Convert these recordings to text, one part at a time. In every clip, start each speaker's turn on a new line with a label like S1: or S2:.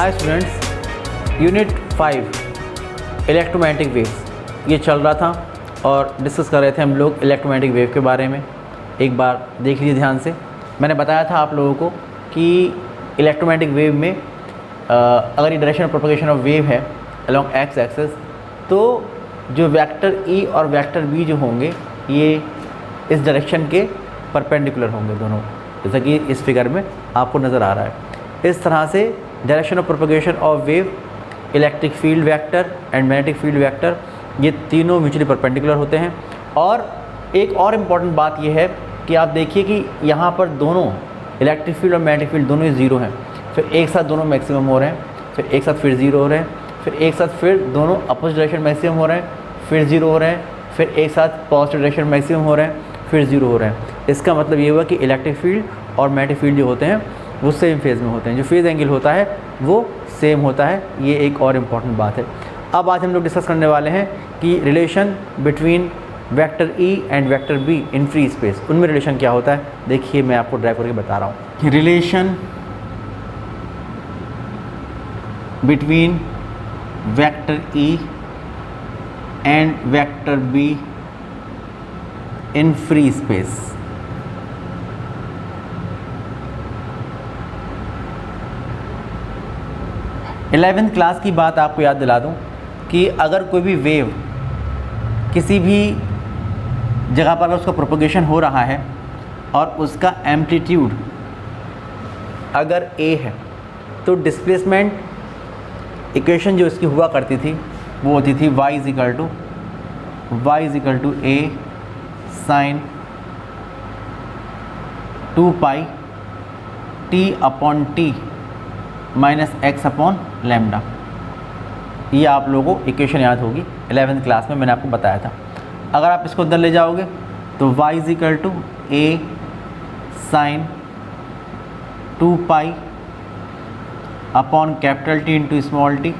S1: Hi students, unit 5 electromagnetic waves ये चल रहा था और डिस्कस कर रहे थे हम लोग इलेक्ट्रोमैग्नेटिक वेव के बारे में। एक बार देख लीजिए ध्यान से। मैंने बताया था आप लोगों को कि इलेक्ट्रोमैग्नेटिक वेव में अगर ये direction of propagation of wave है अलोंग एक्स एक्सिस, तो जो वेक्टर ई और वेक्टर बी जो होंगे ये इस डायरेक्शन के परपेंडिकुलर होंगे दोनों, जैसा कि इस फिगर में आपको नज़र आ रहा है। इस तरह से direction of propagation of wave, electric field vector and magnetic field vector ये तीनों म्यूचुअली परपेंडिकुलर होते हैं। और एक और इम्पॉर्टेंट बात ये है कि आप देखिए कि यहाँ पर दोनों इलेक्ट्रिक फील्ड और मैग्नेटिक फील्ड दोनों ही ज़ीरो हैं, फिर एक साथ दोनों मैक्सिमम हो रहे हैं, फिर एक साथ फिर ज़ीरो हो रहे हैं, फिर एक साथ फिर दोनों अपोजिट डायरेक्शन मैक्सिमम हो रहे हैं, फिर ज़ीरो हो रहे हैं, फिर एक साथ पॉजिटिव डायरेक्शन मैक्सिमम हो रहे हैं, फिर ज़ीरो हो रहे हैं। इसका मतलब ये हुआ कि इलेक्ट्रिक फील्ड और मैग्नेटिक फील्ड जो होते हैं वो सेम फेज़ में होते हैं, जो फेज़ एंगल होता है वो सेम होता है। ये एक और इम्पॉर्टेंट बात है। अब आज हम लोग डिस्कस करने वाले हैं कि relation between vector E and vector be in free space, उनमें रिलेशन क्या होता है। देखिए मैं आपको ड्राइव करके बता रहा हूँ। Relation between vector E and vector be in free space. Eleventh class की बात आपको याद दिला दूं कि अगर कोई भी वेव किसी भी जगह पर अगर उसका प्रोपगेशन हो रहा है और उसका एम्पलीट्यूड अगर a है, तो डिस्प्लेसमेंट इक्वेशन जो इसकी हुआ करती थी वो होती थी y is equal to a sine 2 pi t upon t minus x upon lambda. ये आप लोगों को इक्वेशन याद होगी, 11th क्लास में मैंने आपको बताया था। अगर आप इसको अंदर ले जाओगे तो y is equal to a sine 2 pi upon capital T into small t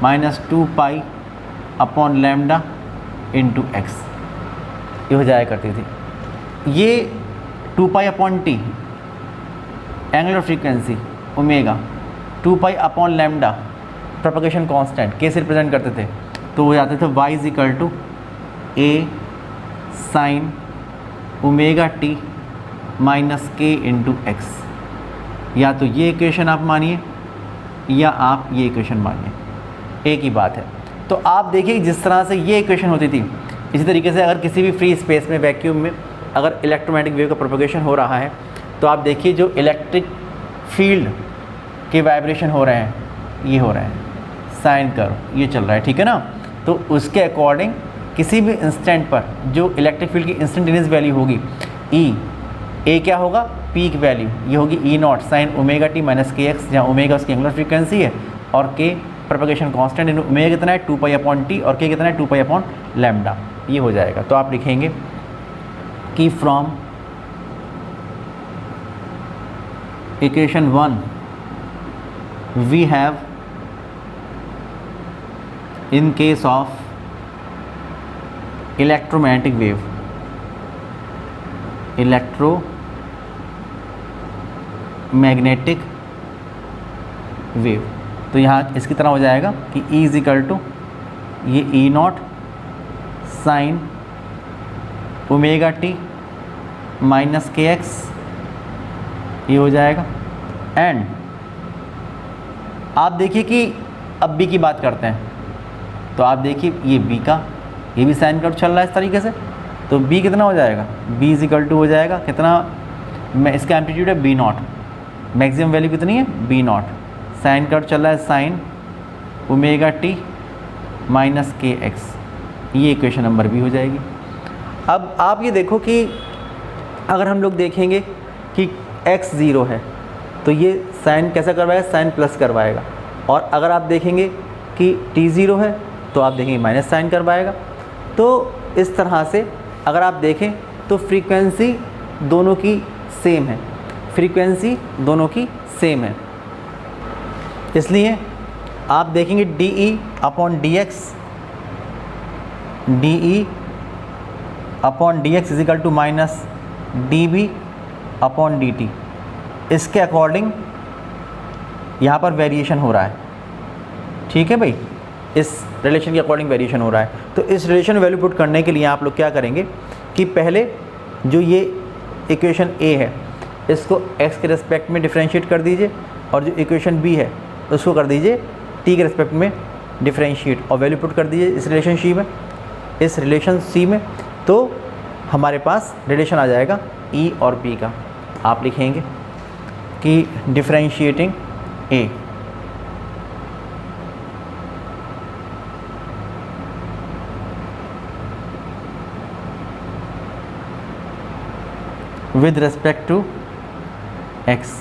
S1: minus 2 pi upon lambda into x, ये हो जाया करती थी। ये 2 pi upon T angular frequency omega, 2 pi upon lambda propagation constant के से रिप्रेजेंट करते थे, तो वो जाते थे y is equal to a sine omega T minus k into x. या तो ये इक्वेशन आप मानिए या आप ये इक्वेशन मानिए, एक ही बात है। तो आप देखिए जिस तरह से ये इक्वेशन होती थी, इसी तरीके से अगर किसी भी फ्री स्पेस में वैक्यूम में अगर इलेक्ट्रोमैग्नेटिक वेव का प्रोपगेशन हो रहा है, तो आप देखिए जो इलेक्ट्रिक फील्ड के वाइब्रेशन हो रहे हैं ये हो रहे हैं, साइन कर्व ये चल रहा है, ठीक है ना। तो उसके अकॉर्डिंग किसी भी इंस्टेंट पर जो इलेक्ट्रिक फील्ड की इंस्टेंटेनियस वैल्यू होगी ए क्या होगा, पीक वैल्यू ये होगी E naught sine omega T minus के एक्स, जहाँ ओमेगा उसकी एंगुलर फ्रीक्वेंसी है और के प्रोपगेशन कांस्टेंट इन ओमेगा कितना है 2 पाई अपॉन टी और के कितना है 2 पाई अपॉन लैम्डा, ये हो जाएगा। तो आप लिखेंगे कि from equation 1 we have in case of electromagnetic wave तो यहाँ इसकी तरह हो जाएगा कि E इज इक्वल टू ये E naught sine omega T minus के एक्स, ये हो जाएगा। एंड आप देखिए कि अब बी की बात करते हैं, तो आप देखिए ये बी का ये भी साइन कर्व चल रहा है इस तरीके से, तो बी कितना हो जाएगा, बी इज इक्वल टू हो जाएगा कितना, मैं इसका एम्पलीट्यूड है बी नॉट, मैक्सिमम वैल्यू कितनी है बी नॉट, साइन कर्व चल रहा है साइन ओमेगा टी माइनस के एक्स, ये इक्वेशन नंबर बी हो जाएगी। अब आप ये देखो कि अगर हम लोग देखेंगे कि एक्स ज़ीरो है तो ये साइन कैसा करवाएगा, साइन प्लस करवाएगा। और अगर आप देखेंगे कि टी ज़ीरो है तो आप देखेंगे माइनस साइन करवाएगा। तो इस तरह से अगर आप देखें तो फ्रीक्वेंसी दोनों की सेम है, फ्रीक्वेंसी दोनों की सेम है, इसलिए आप देखेंगे d E upon D x, d E upon D x is equal to minus D B upon D t. इसके अकॉर्डिंग यहाँ पर वेरिएशन हो रहा है, ठीक है भाई, इस रिलेशन के अकॉर्डिंग वेरिएशन हो रहा है। तो इस रिलेशन वैल्यू पुट करने के लिए आप लोग क्या करेंगे कि पहले जो ये इक्वेशन ए है इसको x के रिस्पेक्ट में डिफरेंशिएट कर दीजिए, और जो इक्वेशन बी है उसको कर दीजिए t के रिस्पेक्ट में डिफरेंशिएट, और वैल्यू पुट कर दीजिए इस रिलेशन सी में। तो हमारे पास रिलेशन आ जाएगा e और b का। आप लिखेंगे कि differentiating a with respect to x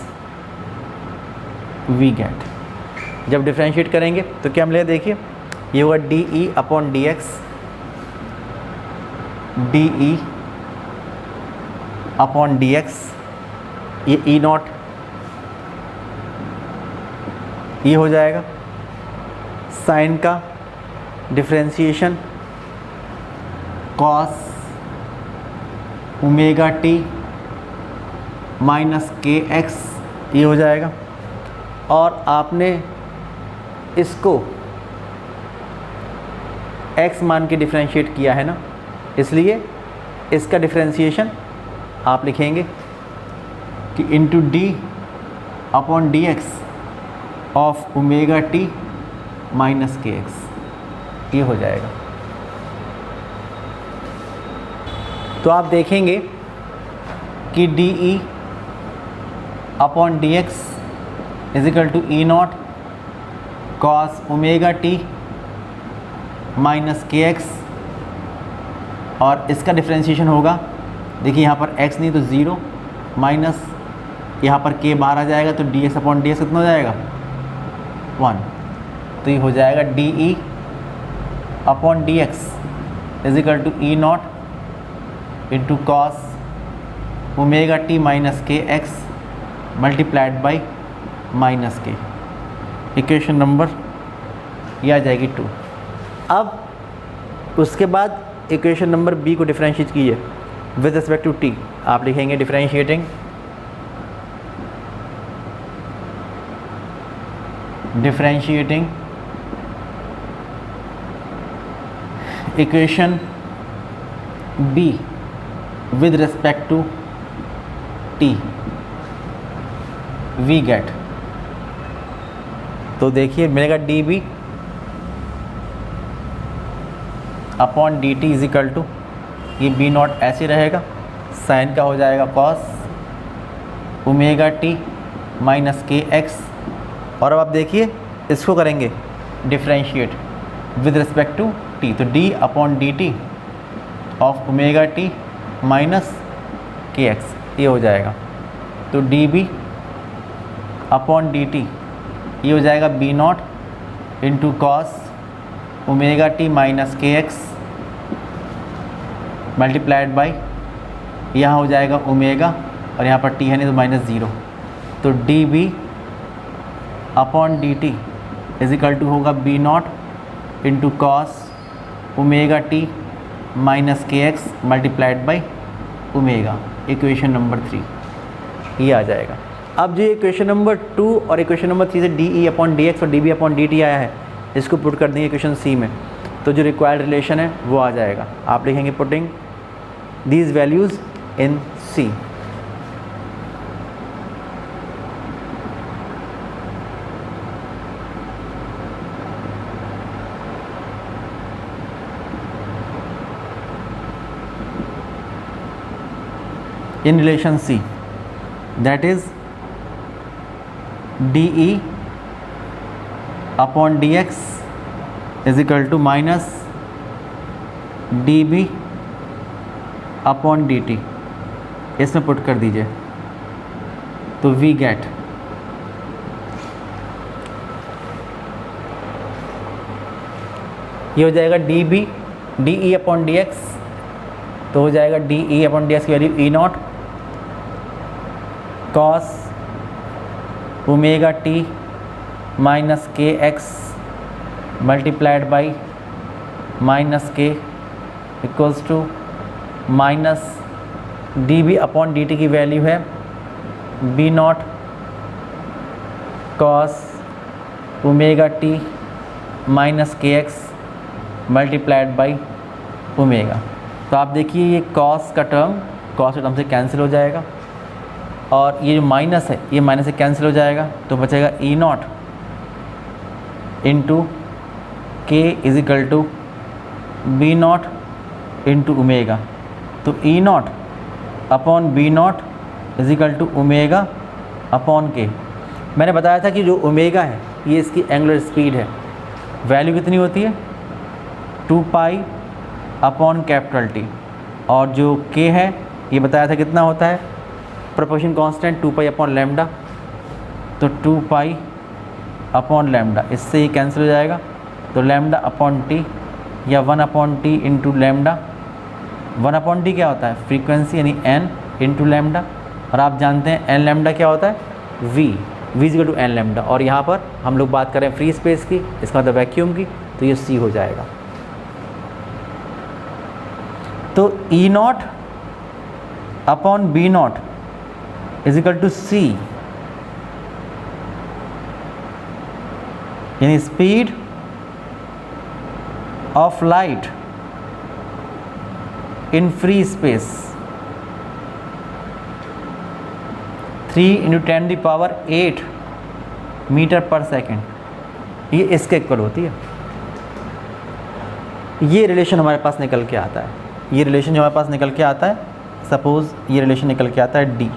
S1: we get, जब डिफरेंशिएट करेंगे तो क्या मिलेगा, देखिए ये होगा D E upon D x, d E upon D x, ये ई नॉट ये हो जाएगा, साइन का differentiation cos omega T minus के एक्स ये हो जाएगा। और आपने इसको x मान के डिफरेंशिएट किया है ना, इसलिए इसका डिफरेंशिएशन आप लिखेंगे कि into d upon D x of omega T minus के एक्स ये हो जाएगा। तो आप देखेंगे कि d E upon D x is equal to E naught cos omega T minus के एक्स, और इसका डिफरेंशिएशन होगा, देखिए यहाँ पर x नहीं तो 0 माइनस यहाँ पर k बाहर आ जाएगा, तो d x upon D x कितना हो जाएगा 1। तो ये हो जाएगा D E upon D x is equal to E naught into cos omega T minus के x multiplied by minus k. Equation number ये आ जाएगी 2। अब उसके बाद इक्वेशन नंबर बी को डिफरेंशिएट कीजिए विद रिस्पेक्ट टू टी। आप लिखेंगे differentiating equation B with respect to t we get. तो देखिए मिलेगा D B upon D T is equal to, ये बी नॉट ऐसे रहेगा, साइन का हो जाएगा कॉस ओमेगा टी माइनस के एक्स। और अब आप देखिए इसको करेंगे differentiate with respect to T, तो D upon D T of omega T minus के एक्स ये हो जाएगा। तो D B upon D T ये हो जाएगा B naught into cos omega T minus के एक्स मल्टीप्लाइड बाई, यहाँ हो जाएगा ओमेगा और यहाँ पर टी है नहीं तो माइनस 0। तो D B upon D T is equal to होगा B naught into cos omega T minus के x multiplied by omega. Equation number 3 ये आ जाएगा। अब जो इक्वेशन नंबर 2 और इक्वेशन नंबर 3 से D E upon D X और D B upon D T आया है, इसको पुट कर देंगे इक्वेशन सी में, तो जो रिक्वायर्ड रिलेशन है वो आ जाएगा। आप लिखेंगे putting these values in C. in relation C, that is dE upon dx is equal to minus dB upon dt, इसमें पुट कर दीजिए तो वी गेट ये हो जाएगा D E upon D X, तो हो जाएगा D E upon D X की value E naught cos omega T minus के x multiplied by minus K equals to minus D B upon D T की value है B naught cos omega T minus के x multiplied by omega. तो आप देखिए ये cos का term से कैंसिल हो जाएगा और ये जो माइनस है ये माइनस से कैंसिल हो जाएगा, तो बचेगा E naught into K is equal to B naught into omega. तो E naught upon B naught is equal to omega upon K. मैंने बताया था कि जो ओमेगा है ये इसकी एंगुलर स्पीड है, वैल्यू कितनी होती है 2 पाई अपॉन कैपिटल टी, और जो के है ये बताया था कितना होता है proportion constant 2 pi upon lambda. तो 2 पाई अपॉन लैम्डा, इससे ही कैंसिल हो जाएगा, तो लैम्डा अपॉन टी या 1 upon T into lambda. 1 upon T क्या होता है फ्रीक्वेंसी यानी एन इंटू लैम्डा, और आप जानते हैं एन लैम्डा क्या होता है v equal to n lambda, और यहाँ पर हम लोग बात करें फ्री स्पेस की, इसका मतलब वैक्यूम की, तो ये सी हो जाएगा। तो E naught upon B naught is equal to C, यानी speed of light in free space 3 × 10⁸ metre पर सेकेंड, ये इसके इक्वल होती है। ये रिलेशन हमारे पास निकल के आता है, ये रिलेशन जो हमारे पास निकल के आता है, सपोज़ ये रिलेशन निकल के आता है डी,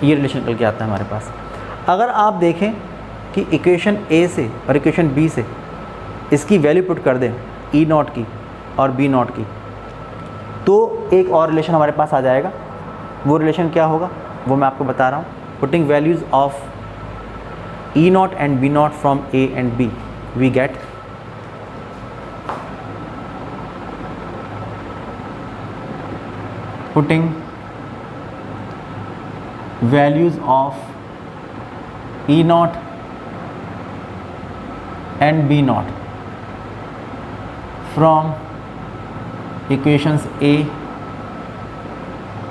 S1: ये रिलेशन निकल के आता है हमारे पास। अगर आप देखें कि इक्वेशन ए से और इक्वेशन बी से इसकी वैल्यू पुट कर दें ई नॉट की और बी नॉट की, तो एक और रिलेशन हमारे पास आ जाएगा। वो रिलेशन क्या होगा वो मैं आपको बता रहा हूँ। Putting values of E naught and B naught from A and B, we get putting values of E naught and B naught from equations A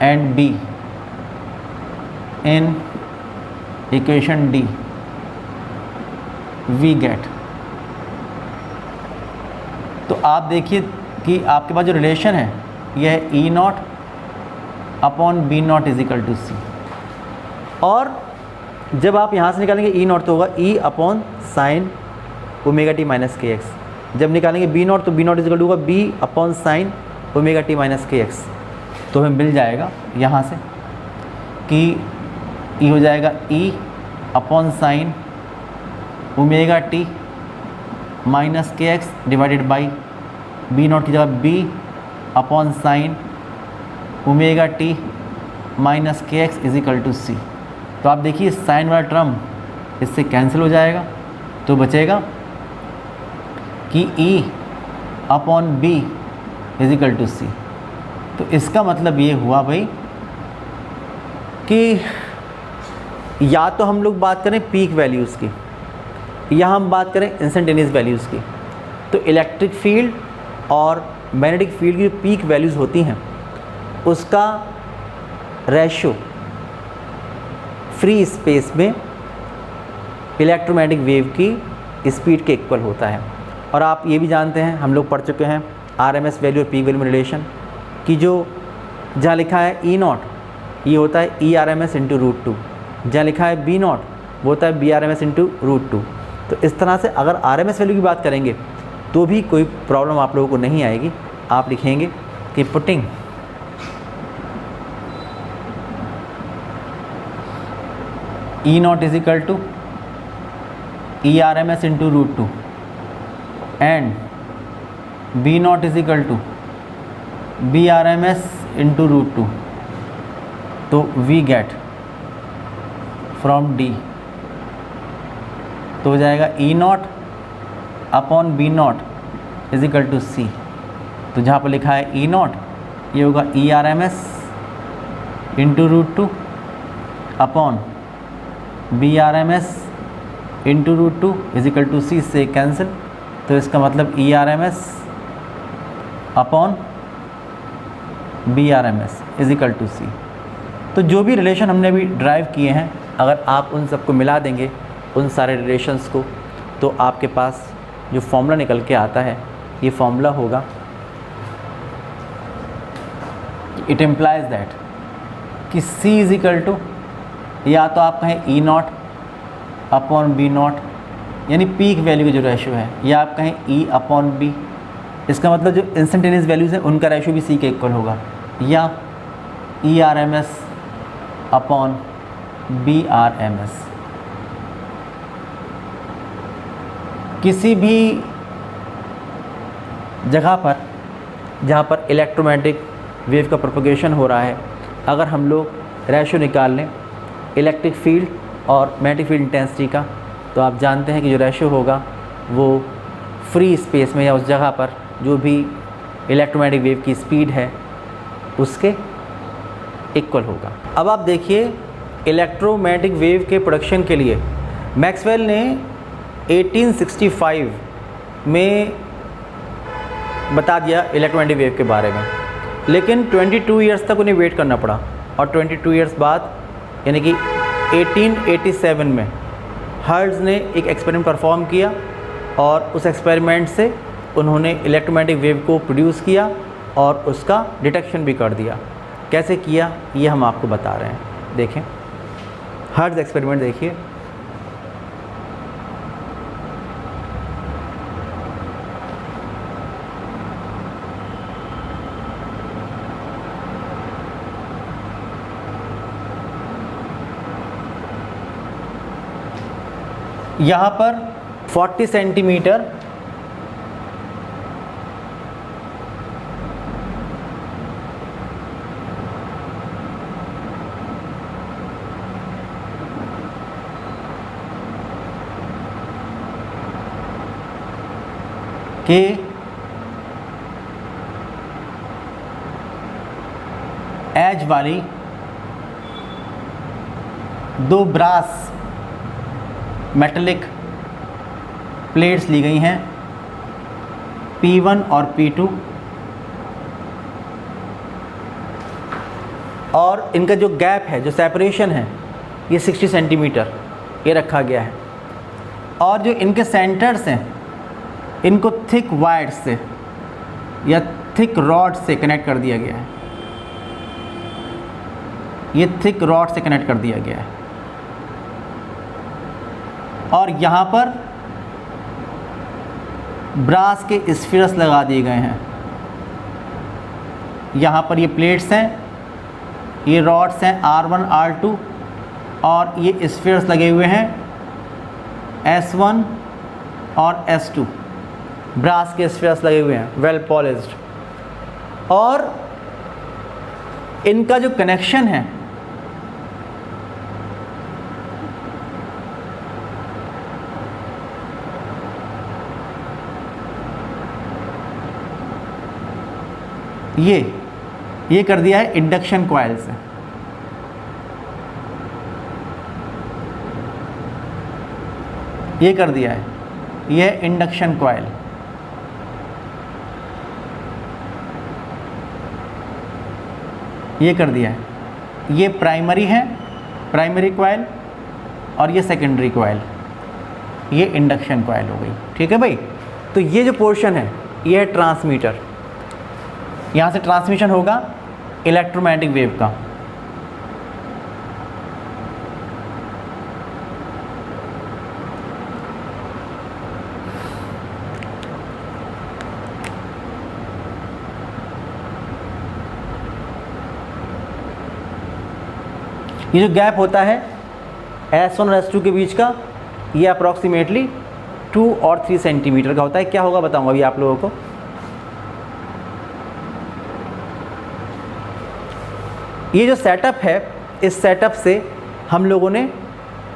S1: and B in equation D, we get। तो आप देखिए कि आपके पास जो relation है यह है E naught upon B naught is equal to C, और जब आप यहाँ से निकालेंगे ई नॉट तो होगा E upon sine omega T minus के एक्स, जब निकालेंगे बी नॉट तो B naught is equal to होगा B upon sine omega T minus के एक्स। तो हमें मिल जाएगा यहाँ से कि ई हो जाएगा E upon sine omega T minus के X divided by B naught की जगह B upon sine omega T minus के X is equal to C. तो आप देखिए साइन वाला टर्म इससे कैंसिल हो जाएगा, तो बचेगा कि E upon B is equal to C. तो इसका मतलब ये हुआ भाई कि या तो हम लोग बात करें पीक वैल्यूज़ की या हम बात करें इंस्टेंटेनियस वैल्यूज़ की, तो इलेक्ट्रिक फील्ड और मैग्नेटिक फील्ड की जो पीक वैल्यूज़ होती हैं उसका रेशो फ्री स्पेस में इलेक्ट्रोमैग्नेटिक वेव की स्पीड के इक्वल होता है। और आप ये भी जानते हैं, हम लोग पढ़ चुके हैं आरएमएस वैल्यू और पीक वैल्यू में रिलेशन कि जो जहाँ लिखा है ई नॉट ये होता है E R M S into root two, जहाँ लिखा है बी नॉट वो होता है B R M S into root two. तो इस तरह से अगर आर एम एस वैल्यू की बात करेंगे तो भी कोई प्रॉब्लम आप लोगों को नहीं आएगी। आप लिखेंगे कि putting E naught is equal to E R M S into root two and B naught is equal to B R M S into root two, तो वी गेट फ्रॉम डी तो हो जाएगा E naught upon B naught is equal to C. तो जहाँ पर लिखा है E naught ये होगा E R M S into root two upon B R M S into root to is equal to C, से कैंसिल। तो इसका मतलब E R M S upon B R M S is equal to C. तो जो भी relation हमने अभी drive किए हैं अगर आप उन सबको मिला देंगे उन सारे रिलेशंस को, तो आपके पास जो फॉर्मूला निकल के आता है ये फॉर्मूला होगा, इट इम्प्लाइज दैट कि C इज इक्वल टू, या तो आप कहें E naught upon B not, यानी पीक वैल्यू की जो रेशो है, या आप कहें E अपॉन B, इसका मतलब जो इंस्टेंटेनियस वैल्यूज़ हैं उनका रेशो भी C के इक्वल होगा, या ERMS अपॉन BRMS। किसी भी जगह पर जहाँ पर इलेक्ट्रोमैग्नेटिक वेव का प्रोपगेशन हो रहा है, अगर हम लोग रेशो निकाल लें इलेक्ट्रिक फील्ड और मैग्नेटिक फील्ड इंटेंसिटी का, तो आप जानते हैं कि जो रेशो होगा वो फ्री स्पेस में या उस जगह पर जो भी इलेक्ट्रोमैग्नेटिक वेव की स्पीड है उसके इक्वल होगा। अब आप देखिए इलेक्ट्रोमैग्नेटिक वेव के प्रोडक्शन के लिए मैक्सवेल ने 1865 में बता दिया इलेक्ट्रोमैग्नेटिक वेव के बारे में, लेकिन 22 ईयर्स तक उन्हें वेट करना पड़ा, और 22 ईयर्स बाद यानी कि 1887 में हर्ट्ज़ ने एक एक्सपेरिमेंट परफॉर्म किया, और उस एक्सपेरिमेंट से उन्होंने इलेक्ट्रोमैग्नेटिक वेव को प्रोड्यूस किया और उसका डिटेक्शन भी कर दिया। कैसे किया ये हम आपको बता रहे हैं। देखें हर्ट्ज़ एक्सपेरिमेंट देखिए। यहाँ पर 40 सेंटीमीटर के एज वाली दो ब्रास मेटलिक प्लेट्स ली गई हैं P1 और P2, और इनका जो गैप है, जो सेपरेशन है, ये 60 सेंटीमीटर ये रखा गया है, और जो इनके सेंटर्स हैं इनको थिक वायर्स से या थिक रॉड से कनेक्ट कर दिया गया है। ये थिक रॉड से कनेक्ट कर दिया गया है, और यहाँ पर ब्रास के स्फीयर्स लगा दिए गए हैं। यहाँ पर ये प्लेट्स हैं, ये रॉड्स हैं R1 R2, और ये स्फीयर्स लगे हुए हैं S1 और S2, ब्रास के स्फीयर्स लगे हुए हैं वेल पॉलिश्ड, और इनका जो कनेक्शन है ये कर दिया है इंडक्शन कॉइल से। ये कर दिया है, ये इंडक्शन कॉइल। ये कर दिया है, ये प्राइमरी है, प्राइमरी कॉइल, और ये सेकेंडरी कॉइल, ये इंडक्शन कॉइल हो गई। ठीक है भाई। तो ये जो पोर्शन है ये है ट्रांसमीटर, यहाँ से ट्रांसमिशन होगा इलेक्ट्रोमैग्नेटिक वेव का। ये जो गैप होता है S1 और S2 के बीच का, ये अप्रॉक्सीमेटली 2 और 3 सेंटीमीटर का होता है। क्या होगा बताऊंगा अभी आप लोगों को। ये जो सेटअप है, इस सेटअप से हम लोगों ने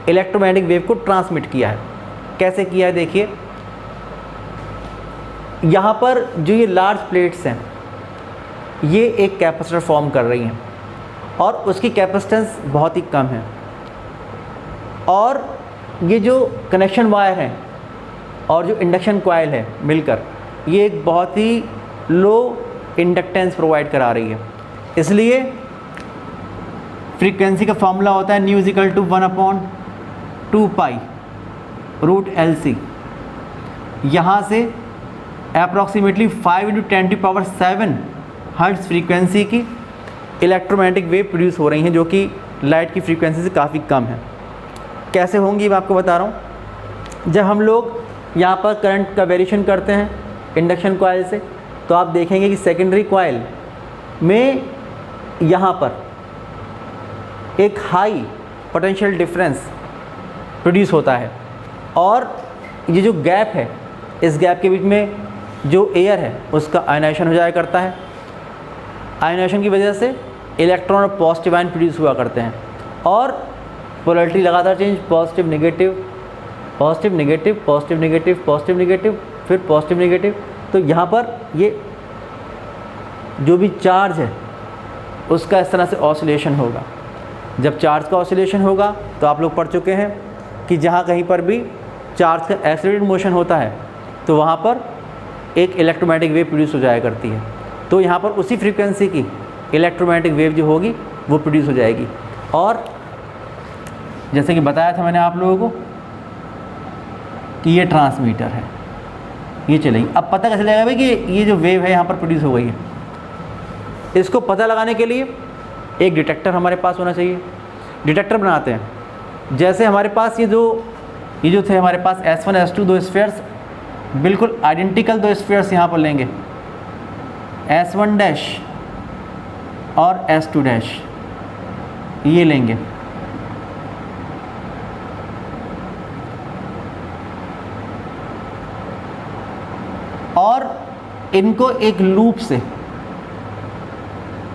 S1: इलेक्ट्रोमैग्नेटिक वेव को ट्रांसमिट किया है। कैसे किया है देखिए, यहाँ पर जो ये लार्ज प्लेट्स हैं ये एक कैपेसिटर फॉर्म कर रही हैं, और उसकी कैपेसिटेंस बहुत ही कम है, और ये जो कनेक्शन वायर है और जो इंडक्शन कॉइल है मिलकर ये एक बहुत ही लो इंडक्टेंस प्रोवाइड करा रही है। इसलिए फ्रीक्वेंसी का फॉर्मूला होता है nu is equal to 1/2 pi √LC, यहाँ से अप्रॉक्सीमेटली 5 × 10⁻⁷ हर्ट्ज़ फ्रीक्वेंसी की इलेक्ट्रोमैग्नेटिक वेव प्रोड्यूस हो रही हैं, जो कि लाइट की फ्रीक्वेंसी से काफ़ी कम है। कैसे होंगी मैं आपको बता रहा हूँ। जब हम लोग यहाँ पर करंट का वेरिएशन करते हैं इंडक्शन कॉइल से, तो आप देखेंगे कि सेकेंडरी कॉइल में यहाँ पर एक हाई पोटेंशियल डिफरेंस प्रोड्यूस होता है, और ये जो गैप है, इस गैप के बीच में जो एयर है उसका आयनाइजेशन हो जाया करता है। आयनाइजेशन की वजह से इलेक्ट्रॉन और पॉजिटिव आयन प्रोड्यूस हुआ करते हैं, और पोलैरिटी लगातार change, positive negative, positive negative, positive negative, positive negative, फिर पॉजिटिव नेगेटिव। तो यहाँ पर ये जो भी चार्ज है उसका इस तरह से ऑसिलेशन होगा। जब चार्ज का ऑसिलेशन होगा तो आप लोग पढ़ चुके हैं कि जहाँ कहीं पर भी चार्ज का एक्सेलरेटेड मोशन होता है तो वहाँ पर एक इलेक्ट्रोमैग्नेटिक वेव प्रोड्यूस हो जाया करती है। तो यहाँ पर उसी फ्रीक्वेंसी की इलेक्ट्रोमैग्नेटिक वेव जो होगी वो प्रोड्यूस हो जाएगी। और जैसे कि बताया था मैंने आप लोगों को कि ये ट्रांसमीटर है, ये चलेगी। अब पता कैसे लगेगा भाई कि ये जो वेव है यहाँ पर प्रोड्यूस हो गई है? इसको पता लगाने के लिए एक डिटेक्टर हमारे पास होना चाहिए। डिटेक्टर बनाते हैं, जैसे हमारे पास ये जो थे हमारे पास S1 S2 दो स्फीयर्स, बिल्कुल आइडेंटिकल दो स्फीयर्स यहाँ पर लेंगे, S1 डैश और S2 डैश, ये लेंगे। और इनको एक लूप से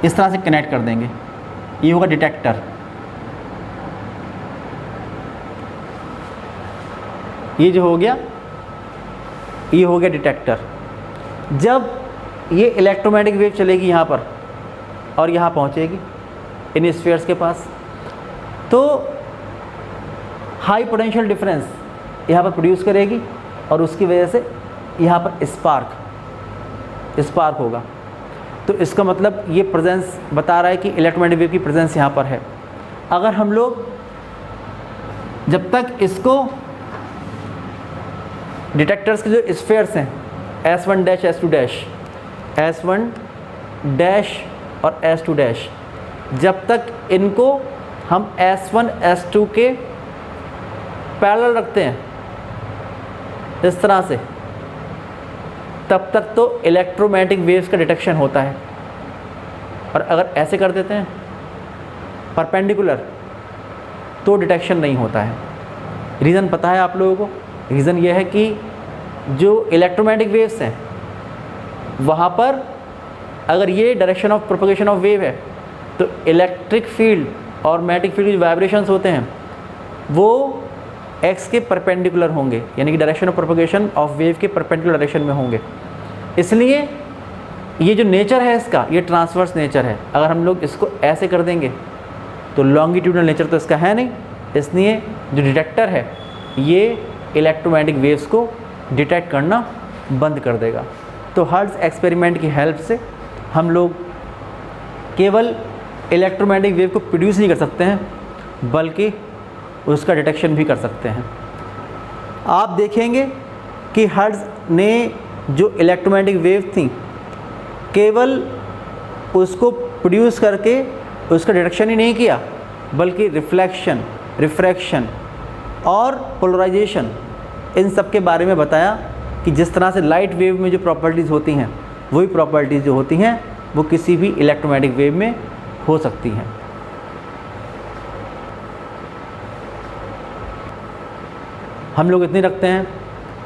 S1: इस तरह से कनेक्ट कर देंगे, ये होगा डिटेक्टर। ये जो हो गया, ये हो गया डिटेक्टर। जब ये इलेक्ट्रोमैग्नेटिक वेव चलेगी यहाँ पर और यहाँ पहुँचेगी इन स्फीयर्स के पास, तो हाई पोटेंशियल डिफरेंस यहाँ पर प्रोड्यूस करेगी, और उसकी वजह से यहाँ पर स्पार्क होगा। तो इसका मतलब ये प्रेजेंस बता रहा है कि इलेक्ट्रोमैग्नेटिक वेव की प्रेजेंस यहाँ पर है। अगर हम लोग जब तक इसको डिटेक्टर्स के जो स्फीयर्स हैं S1 dash S2 dash, S1 dash और S2 डैश, जब तक इनको हम S1 S2 के पैरेलल रखते हैं इस तरह से, तब तक तो इलेक्ट्रोमैग्नेटिक वेव्स का डिटेक्शन होता है। और अगर ऐसे कर देते हैं परपेंडिकुलर, तो डिटेक्शन नहीं होता है। रीज़न पता है आप लोगों को? रीज़न ये है कि जो इलेक्ट्रोमैग्नेटिक वेव्स हैं वहाँ पर अगर ये direction of propagation of wave है, तो इलेक्ट्रिक फील्ड और मैग्नेटिक फील्ड के जो वाइब्रेशंस होते हैं वो एक्स के परपेंडिकुलर होंगे, यानी कि direction of propagation of wave के परपेंडिकुलर डायरेक्शन में होंगे। इसलिए ये जो नेचर है इसका, ये ट्रांसवर्स नेचर है। अगर हम लोग इसको ऐसे कर देंगे तो लॉन्गिट्यूडनल नेचर तो इसका है नहीं, इसलिए जो डिटेक्टर है ये इलेक्ट्रोमैग्नेटिक वेव्स को डिटेक्ट करना बंद कर देगा। तो हर्ट्ज़ एक्सपेरिमेंट की हेल्प से हम लोग केवल इलेक्ट्रोमैग्नेटिक वेव को प्रोड्यूस नहीं कर सकते हैं, बल्कि उसका डिटेक्शन भी कर सकते हैं। आप देखेंगे कि हर्ट्ज़ ने जो इलेक्ट्रोमैग्नेटिक वेव थी, केवल उसको प्रोड्यूस करके उसका डिटेक्शन ही नहीं किया, बल्कि रिफ्लेक्शन, रिफ्रैक्शन और पोलराइजेशन, इन सब के बारे में बताया कि जिस तरह से लाइट वेव में जो प्रॉपर्टीज़ होती हैं, वही प्रॉपर्टीज़ जो होती हैं वो किसी भी इलेक्ट्रोमैग्नेटिक वेव में हो सकती हैं। हम लोग इतने रखते हैं।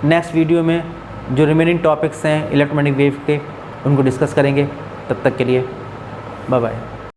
S1: नेक्स्ट वीडियो में जो रिमेनिंग टॉपिक्स हैं इलेक्ट्रोमैग्नेटिक वेव के, उनको डिस्कस करेंगे। तब तक के लिए बाय बाय।